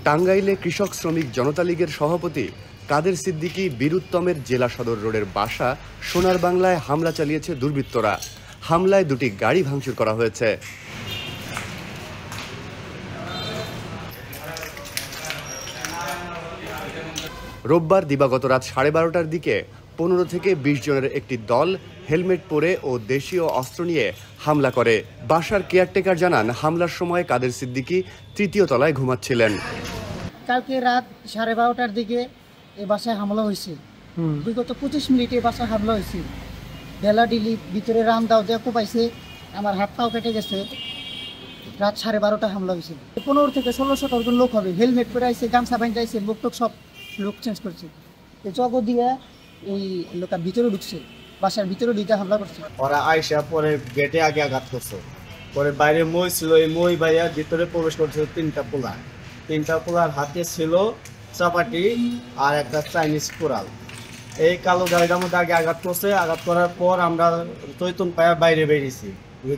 টাঙ্গাইলে কৃষক শ্রমিক জনতা লীগের সভাপতি কাদের সিদ্দিকী বীরুত্তমের জেলা সদর রোডের বাসা সোনার বাংলায় হামলা চালিয়েছে দুর্বৃত্তরা। হামলায় দুটি গাড়ি ভাঙচুর করা হয়েছে। রোববার দিবাগত রাত 12:30টার দিকে 15 থেকে 20 জনের একটি দল হেলমেট পরে ও দেশীয় অস্ত্র নিয়ে হামলা করে। বাসার কেয়ারটেকার জানান, হামলার সময় কাদের সিদ্দিকী তৃতীয় তলায় ঘুমাচ্ছিলেন। কালকে রাত 12:30টার দিকে এই বাসায় হামলা হয়েছে। বিগত 25 মিনিটে বাসায় হামলা হয়েছে। বেলা ডিলি ভিতরে রাম দাও দেখো পাইছে, আমার হাত পাও কেটে গেছে। রাত 12:30টা হামলা হয়েছে। 15 থেকে 1600 জন লোক হবে, হেলমেট পরে আইছে, গামছা বাইন্ধে আইছে, লোক সব লোক চেঞ্জ করছে। জগ দিয়ে এই লোকের ভিতরে ঢুকছে, বাসার ভিতরে ঢুকে হামলা করছে। ওরা আইসা পরে গেটে আগে আঘাত করছে, পরে বাইরে মই ছিল, এই মই বাইয়া ভিতরে প্রবেশ করছে। তিনটা পোলার হাতে ছিল চাপাটি আর একটা চাইনিজ কোরাল। এই কালো গাড়িটার মধ্যে আগে আঘাত করছে। আঘাত করার পর আমরা চৈতন পায়া বাইরে বেরিয়েছি।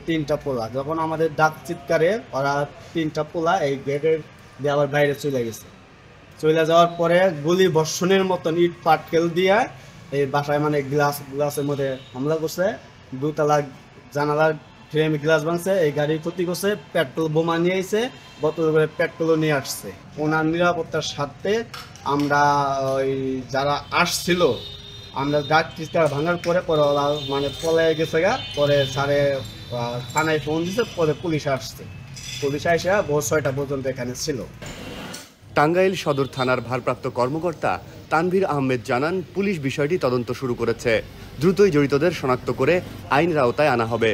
তিনটা পোলা যখন আমাদের ডাক চিৎকারে ওরা তিনটা পোলা এই গেটের দিয়ে আবার বাইরে চলে গেছে। চলে যাওয়ার পরে গুলি বর্ষণের মতন ইট পাটকেল দিয়ে এই বাসায় মানে গ্লাসের মধ্যে হামলা করছে। দুতলা জানালার ফ্রেম গ্লাস ভাঙছে, এই গাড়ির ক্ষতি করছে। পেট্রোল বোমা নিয়ে এসে বোতল করে পেট্রোলও নিয়ে আসছে। ওনার নিরাপত্তার স্বার্থে আমরা ওই যারা আসছিল আমরা ডাক চিৎকার ভাঙার পরে ওরা মানে পলায় গেছে গা। পরে স্যারে থানায় ফোন দিছে, পরে পুলিশ আসছে। পুলিশ এসে ভোর 6টা পর্যন্ত এখানে ছিল। টাঙ্গাইল সদর থানার ভারপ্রাপ্ত কর্মকর্তা তানভীর আহমেদ জানান, পুলিশ বিষয়টি তদন্ত শুরু করেছে। দ্রুতই জড়িতদের শনাক্ত করে আইনের আওতায় আনা হবে।